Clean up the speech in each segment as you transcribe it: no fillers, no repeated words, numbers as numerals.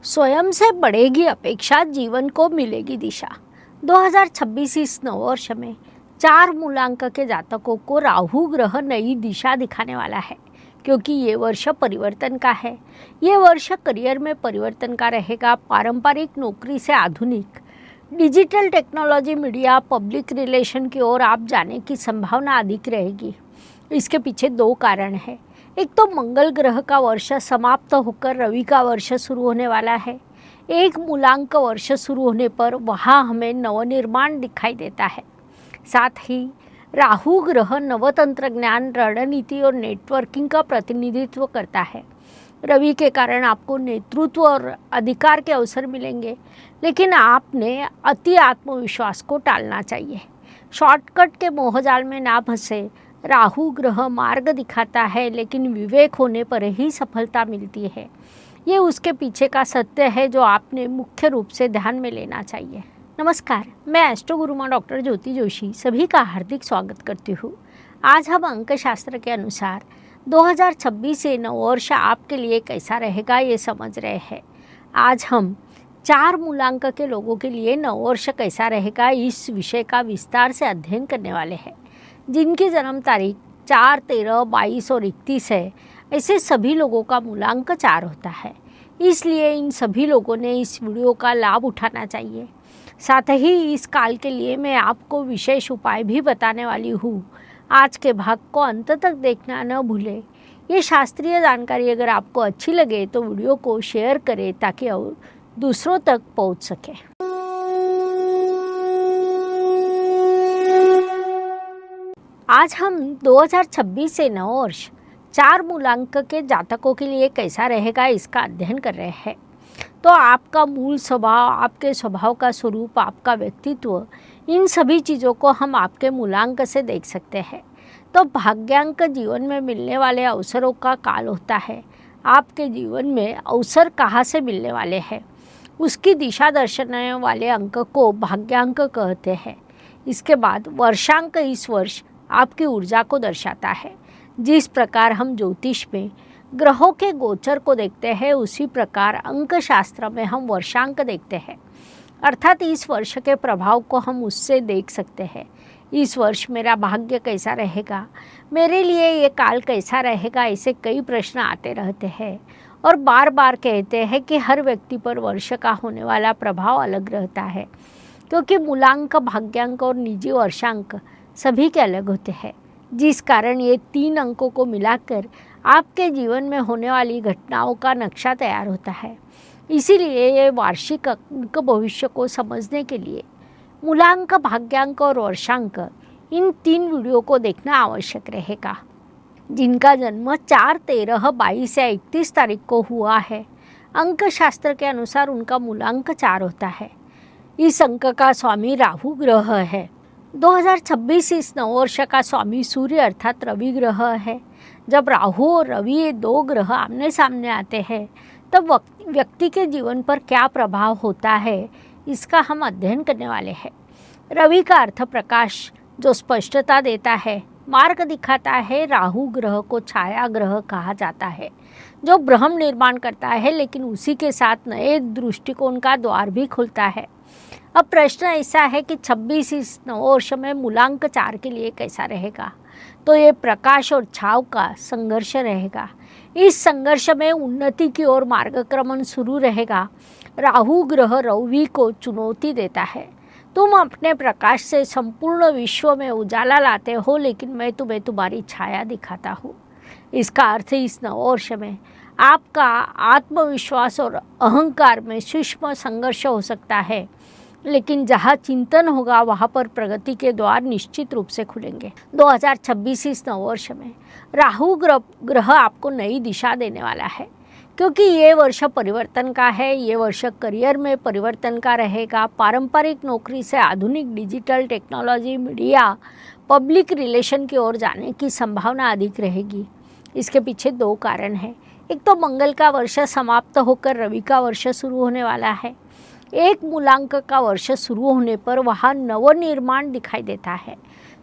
स्वयं से बढ़ेगी अपेक्षा, जीवन को मिलेगी दिशा। 2026 इस नववर्ष में 4 मूलांक के जातकों को राहु ग्रह नई दिशा दिखाने वाला है, क्योंकि ये वर्ष परिवर्तन का है। ये वर्ष करियर में परिवर्तन का रहेगा। पारंपरिक नौकरी से आधुनिक digital technology, media, public relation की ओर आप जाने की संभावना अधिक रहेगी। इसके पीछे 2 कारण हैं। एक तो मंगल ग्रह का वर्ष समाप्त होकर रवि का वर्ष शुरू होने वाला है। एक मूलांक वर्ष शुरू होने पर वहाँ हमें नवनिर्माण दिखाई देता है। साथ ही राहु ग्रह नवतंत्रज्ञान, रणनीति और नेटवर्किंग का प्रतिनिधित्व करता है। रवि के कारण आपको नेतृत्व और अधिकार के अवसर मिलेंगे, लेकिन आपने अति आत्मविश्वास को टालना चाहिए। शॉर्टकट के मोहजाल में ना फंसे। राहु ग्रह मार्ग दिखाता है, लेकिन विवेक होने पर ही सफलता मिलती है। ये उसके पीछे का सत्य है जो आपने मुख्य रूप से ध्यान में लेना चाहिए। नमस्कार, मैं एस्ट्रो गुरुमा डॉक्टर ज्योति जोशी सभी का हार्दिक स्वागत करती हूँ। आज हम अंक शास्त्र के अनुसार 2026 से नववर्ष आपके लिए कैसा रहेगा ये समझ रहे हैं। आज हम 4 मूलांक के लोगों के लिए नववर्ष कैसा रहेगा इस विषय का विस्तार से अध्ययन करने वाले हैं। जिनकी जन्म तारीख 4, 13, 22 और 31 है, ऐसे सभी लोगों का मूलांक 4 होता है। इसलिए इन सभी लोगों ने इस वीडियो का लाभ उठाना चाहिए। साथ ही इस काल के लिए मैं आपको विशेष उपाय भी बताने वाली हूँ। आज के भाग को अंत तक देखना न भूलें। ये शास्त्रीय जानकारी अगर आपको अच्छी लगे तो वीडियो को शेयर करें ताकि दूसरों तक पहुँच सके। आज हम 2026 से नववर्ष 4 मूलांक के जातकों के लिए कैसा रहेगा इसका अध्ययन कर रहे हैं। तो आपका मूल स्वभाव, आपके स्वभाव का स्वरूप, आपका व्यक्तित्व, इन सभी चीज़ों को हम आपके मूलांक से देख सकते हैं। तो भाग्यांक जीवन में मिलने वाले अवसरों का काल होता है। आपके जीवन में अवसर कहाँ से मिलने वाले हैं, उसकी दिशा दर्शाने वाले अंक को भाग्यांक कहते हैं। इसके बाद वर्षांक इस वर्ष आपकी ऊर्जा को दर्शाता है। जिस प्रकार हम ज्योतिष में ग्रहों के गोचर को देखते हैं, उसी प्रकार अंक शास्त्र में हम वर्षांक देखते हैं। अर्थात इस वर्ष के प्रभाव को हम उससे देख सकते हैं। इस वर्ष मेरा भाग्य कैसा रहेगा, मेरे लिए ये काल कैसा रहेगा, ऐसे कई प्रश्न आते रहते हैं और बार बार कहते हैं कि हर व्यक्ति पर वर्ष का होने वाला प्रभाव अलग रहता है, क्योंकि मूलांक, भाग्यांक और निजी वर्षांक सभी के अलग होते हैं। जिस कारण ये 3 अंकों को मिलाकर आपके जीवन में होने वाली घटनाओं का नक्शा तैयार होता है। इसीलिए ये वार्षिक अंक भविष्य को समझने के लिए मूलांक, भाग्यांक और वर्षांक, इन 3 वीडियो को देखना आवश्यक रहेगा। जिनका जन्म 4, 13, 22 या 31 तारीख को हुआ है, अंक शास्त्र के अनुसार उनका मूलांक 4 होता है। इस अंक का स्वामी राहु ग्रह है। 2026 इस नववर्ष का स्वामी सूर्य अर्थात रवि ग्रह है। जब राहु और रवि ये 2 ग्रह आमने सामने आते हैं, तब व्यक्ति के जीवन पर क्या प्रभाव होता है इसका हम अध्ययन करने वाले हैं। रवि का अर्थ प्रकाश, जो स्पष्टता देता है, मार्ग दिखाता है। राहु ग्रह को छाया ग्रह कहा जाता है, जो भ्रम निर्माण करता है, लेकिन उसी के साथ नए दृष्टिकोण का द्वार भी खुलता है। अब प्रश्न ऐसा है कि 26 इस नववर्ष में मूलांक 4 के लिए कैसा रहेगा। तो ये प्रकाश और छाव का संघर्ष रहेगा। इस संघर्ष में उन्नति की ओर मार्गक्रमण शुरू रहेगा। राहु ग्रह रवि को चुनौती देता है। तुम अपने प्रकाश से संपूर्ण विश्व में उजाला लाते हो, लेकिन मैं तुम्हें तुम्हारी छाया दिखाता हूँ। इसका अर्थ इस नववर्ष में आपका आत्मविश्वास और अहंकार में सूक्ष्म संघर्ष हो सकता है, लेकिन जहाँ चिंतन होगा वहाँ पर प्रगति के द्वार निश्चित रूप से खुलेंगे। 2026 इस नववर्ष में राहु ग्रह आपको नई दिशा देने वाला है, क्योंकि ये वर्ष परिवर्तन का है। ये वर्ष करियर में परिवर्तन का रहेगा। पारंपरिक नौकरी से आधुनिक digital technology, media, public relation की ओर जाने की संभावना अधिक रहेगी। इसके पीछे 2 कारण हैं। एक तो मंगल का वर्ष समाप्त होकर रवि का वर्ष शुरू होने वाला है। एक मूलांक का वर्ष शुरू होने पर वहाँ नवनिर्माण दिखाई देता है।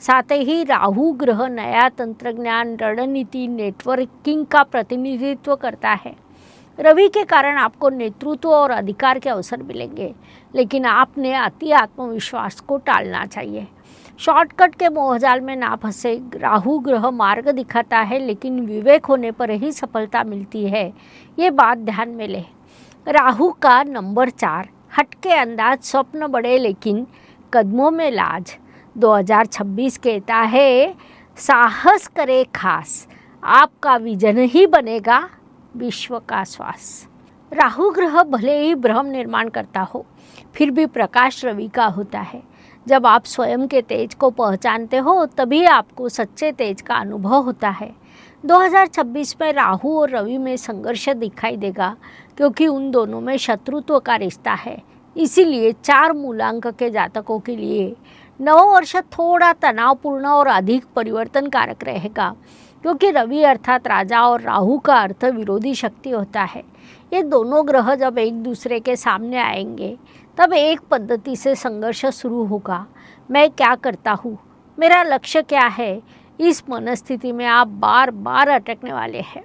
साथ ही राहु ग्रह नया तंत्रज्ञान, रणनीति, नेटवर्किंग का प्रतिनिधित्व करता है। रवि के कारण आपको नेतृत्व और अधिकार के अवसर मिलेंगे, लेकिन आपने अति आत्मविश्वास को टालना चाहिए। शॉर्टकट के मोहजाल में ना फंसे। राहु ग्रह मार्ग दिखाता है, लेकिन विवेक होने पर ही सफलता मिलती है, ये बात ध्यान में ले। राहु का नंबर 4, हटके अंदाज, स्वप्न बड़े लेकिन कदमों में लाज। 2026 कहता है साहस करे खास, आपका विजन ही बनेगा विश्व का श्वास। राहु ग्रह भले ही भ्रम निर्माण करता हो, फिर भी प्रकाश रवि का होता है। जब आप स्वयं के तेज को पहचानते हो तभी आपको सच्चे तेज का अनुभव होता है। 2026 में राहु और रवि में संघर्ष दिखाई देगा, क्योंकि उन दोनों में शत्रुत्व का रिश्ता है। इसीलिए 4 मूलांक के जातकों के लिए नववर्ष थोड़ा तनावपूर्ण और अधिक परिवर्तन कारक रहेगा, क्योंकि रवि अर्थात राजा और राहु का अर्थ विरोधी शक्ति होता है। ये दोनों ग्रह जब एक दूसरे के सामने आएंगे तब एक पद्धति से संघर्ष शुरू होगा। मैं क्या करता हूँ, मेरा लक्ष्य क्या है, इस मनस्थिति में आप बार बार अटकने वाले हैं।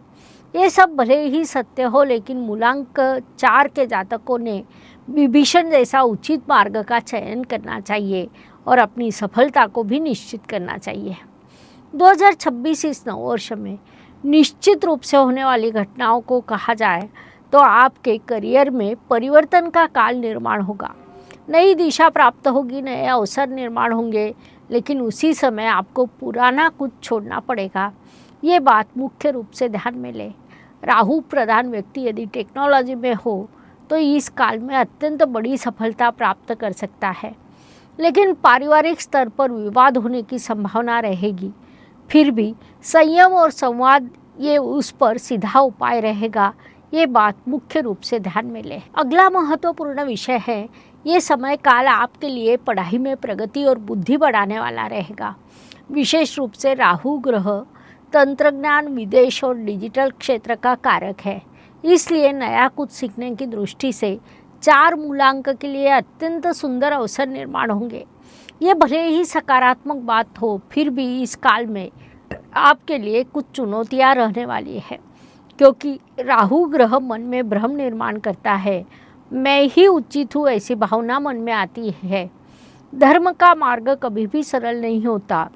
ये सब भले ही सत्य हो, लेकिन मूलांक 4 के जातकों ने विभीषण जैसा उचित मार्ग का चयन करना चाहिए और अपनी सफलता को भी निश्चित करना चाहिए। 2026 इस नववर्ष में निश्चित रूप से होने वाली घटनाओं को कहा जाए तो आपके करियर में परिवर्तन का काल निर्माण होगा। नई दिशा प्राप्त होगी, नए अवसर निर्माण होंगे, लेकिन उसी समय आपको पुराना कुछ छोड़ना पड़ेगा। ये बात मुख्य रूप से ध्यान में ले। राहु प्रधान व्यक्ति यदि टेक्नोलॉजी में हो तो इस काल में अत्यंत बड़ी सफलता प्राप्त कर सकता है, लेकिन पारिवारिक स्तर पर विवाद होने की संभावना रहेगी। फिर भी संयम और संवाद ये उस पर सीधा उपाय रहेगा। ये बात मुख्य रूप से ध्यान में ले। अगला महत्वपूर्ण विषय है, ये समय काल आपके लिए पढ़ाई में प्रगति और बुद्धि बढ़ाने वाला रहेगा। विशेष रूप से राहु ग्रह तंत्रज्ञान, विदेश और डिजिटल क्षेत्र का कारक है, इसलिए नया कुछ सीखने की दृष्टि से 4 मूलांक के लिए अत्यंत सुंदर अवसर निर्माण होंगे। ये भले ही सकारात्मक बात हो, फिर भी इस काल में आपके लिए कुछ चुनौतियां रहने वाली है, क्योंकि राहु ग्रह मन में भ्रम निर्माण करता है। मैं ही उचित हूँ ऐसी भावना मन में आती है। धर्म का मार्ग कभी भी सरल नहीं होता,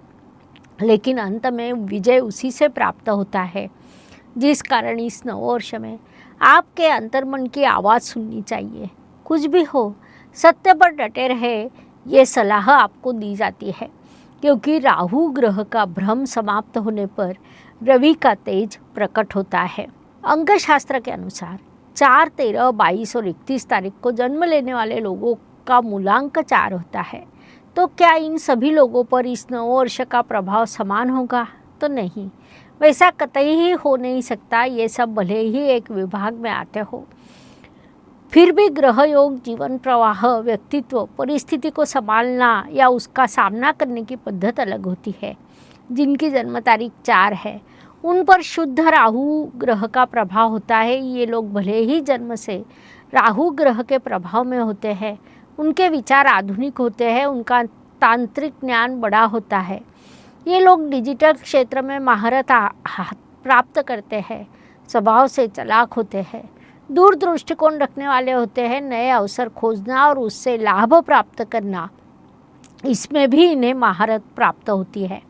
लेकिन अंत में विजय उसी से प्राप्त होता है। जिस कारण इस नववर्ष में आपके अंतर्मन की आवाज़ सुननी चाहिए। कुछ भी हो, सत्य पर डटे रहे, ये सलाह आपको दी जाती है, क्योंकि राहु ग्रह का भ्रम समाप्त होने पर रवि का तेज प्रकट होता है। अंक शास्त्र के अनुसार 4, 13, 22 और 31 तारीख को जन्म लेने वाले लोगों का मूलांक 4 होता है। तो क्या इन सभी लोगों पर इस नववर्ष का प्रभाव समान होगा? तो नहीं, वैसा कतई ही हो नहीं सकता। ये सब भले ही एक विभाग में आते हो, फिर भी ग्रह योग, जीवन प्रवाह, व्यक्तित्व, परिस्थिति को संभालना या उसका सामना करने की पद्धत अलग होती है। जिनकी जन्म तारीख 4 है उन पर शुद्ध राहु ग्रह का प्रभाव होता है। ये लोग भले ही जन्म से राहु ग्रह के प्रभाव में होते हैं, उनके विचार आधुनिक होते हैं, उनका तांत्रिक ज्ञान बड़ा होता है। ये लोग डिजिटल क्षेत्र में महारत प्राप्त करते हैं, स्वभाव से चालाक होते हैं, दूर दृष्टिकोण रखने वाले होते हैं। नए अवसर खोजना और उससे लाभ प्राप्त करना, इसमें भी इन्हें महारत प्राप्त होती है।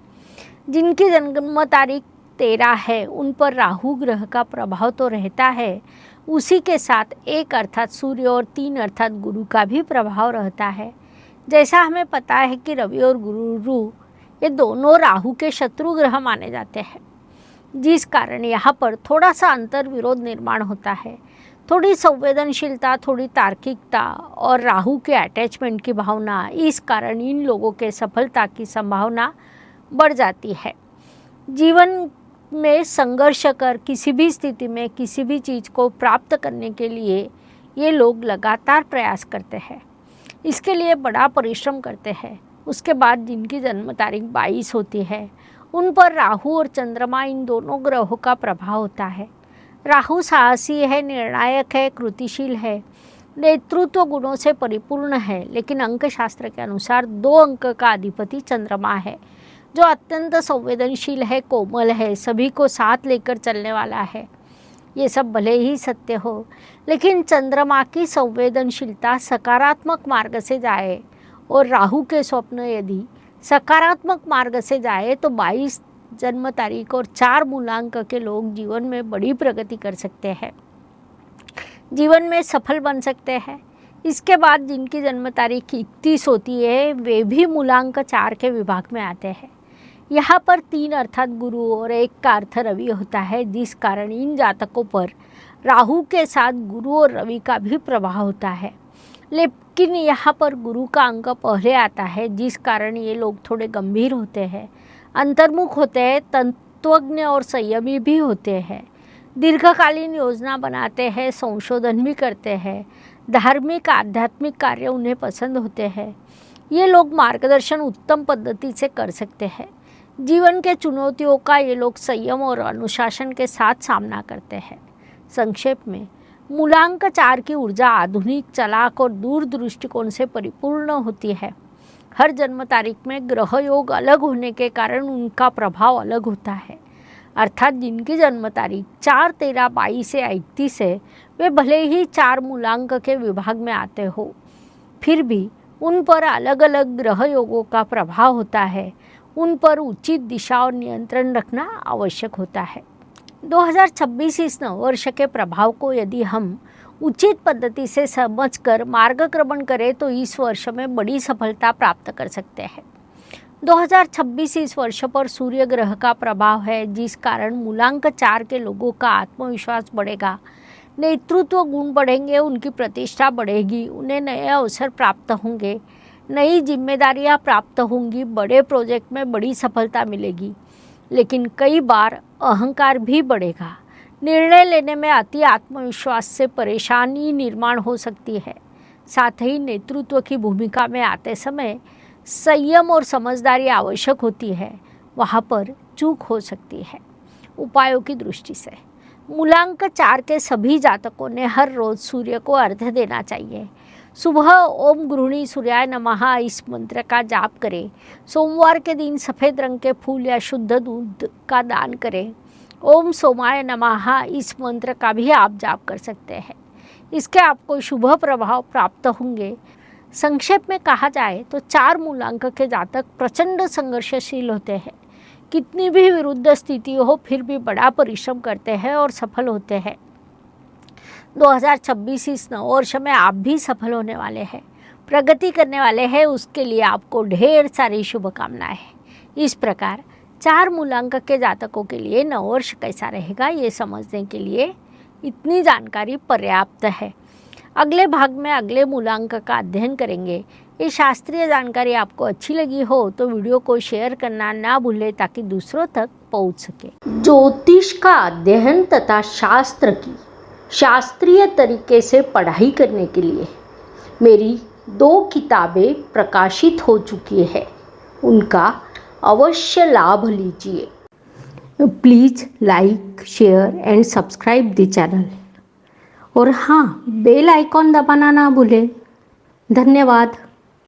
जिनकी जन्म तारीख 13 है उन पर राहु ग्रह का प्रभाव तो रहता है, उसी के साथ 1 अर्थात सूर्य और 3 अर्थात गुरु का भी प्रभाव रहता है। जैसा हमें पता है कि रवि और गुरु ये दोनों राहु के शत्रु ग्रह माने जाते हैं, जिस कारण यहाँ पर थोड़ा सा अंतर विरोध निर्माण होता है। थोड़ी संवेदनशीलता, थोड़ी तार्किकता और राहु के अटैचमेंट की भावना, इस कारण इन लोगों के सफलता की संभावना बढ़ जाती है। जीवन में संघर्ष कर किसी भी स्थिति में किसी भी चीज़ को प्राप्त करने के लिए ये लोग लगातार प्रयास करते हैं, इसके लिए बड़ा परिश्रम करते हैं। उसके बाद जिनकी जन्म तारीख 22 होती है उन पर राहु और चंद्रमा, इन दोनों ग्रहों का प्रभाव होता है। राहु साहसी है, निर्णायक है, कृतिशील है, नेतृत्व गुणों से परिपूर्ण है, लेकिन अंक शास्त्र के अनुसार 2 अंक का अधिपति चंद्रमा है, जो अत्यंत संवेदनशील है, कोमल है, सभी को साथ लेकर चलने वाला है। ये सब भले ही सत्य हो, लेकिन चंद्रमा की संवेदनशीलता सकारात्मक मार्ग से जाए और राहु के स्वप्न यदि सकारात्मक मार्ग से जाए तो 22 जन्म तारीख और 4 मूलांक के लोग जीवन में बड़ी प्रगति कर सकते हैं, जीवन में सफल बन सकते हैं। इसके बाद जिनकी जन्म तारीख 31 होती है वे भी मूलांक 4 के विभाग में आते हैं। यहाँ पर 3 अर्थात गुरु और 1 का अर्थ रवि होता है, जिस कारण इन जातकों पर राहु के साथ गुरु और रवि का भी प्रभाव होता है। लेकिन यहाँ पर गुरु का अंक पहले आता है, जिस कारण ये लोग थोड़े गंभीर होते हैं, अंतर्मुख होते हैं, तत्वज्ञ और संयमी भी होते हैं, दीर्घकालीन योजना बनाते हैं, संशोधन भी करते हैं, धार्मिक आध्यात्मिक कार्य उन्हें पसंद होते हैं। ये लोग मार्गदर्शन उत्तम पद्धति से कर सकते हैं। जीवन के चुनौतियों का ये लोग संयम और अनुशासन के साथ सामना करते हैं। संक्षेप में मूलांक 4 की ऊर्जा आधुनिक, चालाक और दूर दृष्टिकोण से परिपूर्ण होती है। हर जन्म तारीख में ग्रह योग अलग होने के कारण उनका प्रभाव अलग होता है। अर्थात जिनकी जन्म तारीख 4, 13, 22 से 31 है वे भले ही 4 मूलांक के विभाग में आते हो, फिर भी उन पर अलग अलग ग्रह योगों का प्रभाव होता है। उन पर उचित दिशा और नियंत्रण रखना आवश्यक होता है। 2026 इस नववर्ष के प्रभाव को यदि हम उचित पद्धति से समझकर मार्गक्रमण करें तो इस वर्ष में बड़ी सफलता प्राप्त कर सकते हैं। 2026 इस वर्ष पर सूर्य ग्रह का प्रभाव है, जिस कारण मूलांक 4 के लोगों का आत्मविश्वास बढ़ेगा, नेतृत्व गुण बढ़ेंगे, उनकी प्रतिष्ठा बढ़ेगी, उन्हें नए अवसर प्राप्त होंगे, नई जिम्मेदारियां प्राप्त होंगी, बड़े प्रोजेक्ट में बड़ी सफलता मिलेगी। लेकिन कई बार अहंकार भी बढ़ेगा, निर्णय लेने में अति आत्मविश्वास से परेशानी निर्माण हो सकती है। साथ ही नेतृत्व की भूमिका में आते समय संयम और समझदारी आवश्यक होती है, वहाँ पर चूक हो सकती है। उपायों की दृष्टि से मूलांक 4 के सभी जातकों ने हर रोज़ सूर्य को अर्घ्य देना चाहिए। सुबह ओम गृहिणी सूर्याय नमः इस मंत्र का जाप करें। सोमवार के दिन सफ़ेद रंग के फूल या शुद्ध दूध का दान करें। ओम सोमाय नमः इस मंत्र का भी आप जाप कर सकते हैं। इसके आपको शुभ प्रभाव प्राप्त होंगे। संक्षेप में कहा जाए तो 4 मूलांक के जातक प्रचंड संघर्षशील होते हैं। कितनी भी विरुद्ध स्थिति हो फिर भी बड़ा परिश्रम करते हैं और सफल होते हैं। 2026 इस नववर्ष में आप भी सफल होने वाले हैं, प्रगति करने वाले हैं। उसके लिए आपको ढेर सारी शुभकामनाएं। इस प्रकार 4 मूलांक के जातकों के लिए नववर्ष कैसा रहेगा ये समझने के लिए इतनी जानकारी पर्याप्त है। अगले भाग में अगले मूलांक का अध्ययन करेंगे। ये शास्त्रीय जानकारी आपको अच्छी लगी हो तो वीडियो को शेयर करना ना भूलें ताकि दूसरों तक पहुंच सके। ज्योतिष का अध्ययन तथा शास्त्र की शास्त्रीय तरीके से पढ़ाई करने के लिए मेरी 2 किताबें प्रकाशित हो चुकी है, उनका अवश्य लाभ लीजिए। Please like, share and subscribe the channel और हाँ, बेल आइकॉन दबाना ना भूलें। धन्यवाद।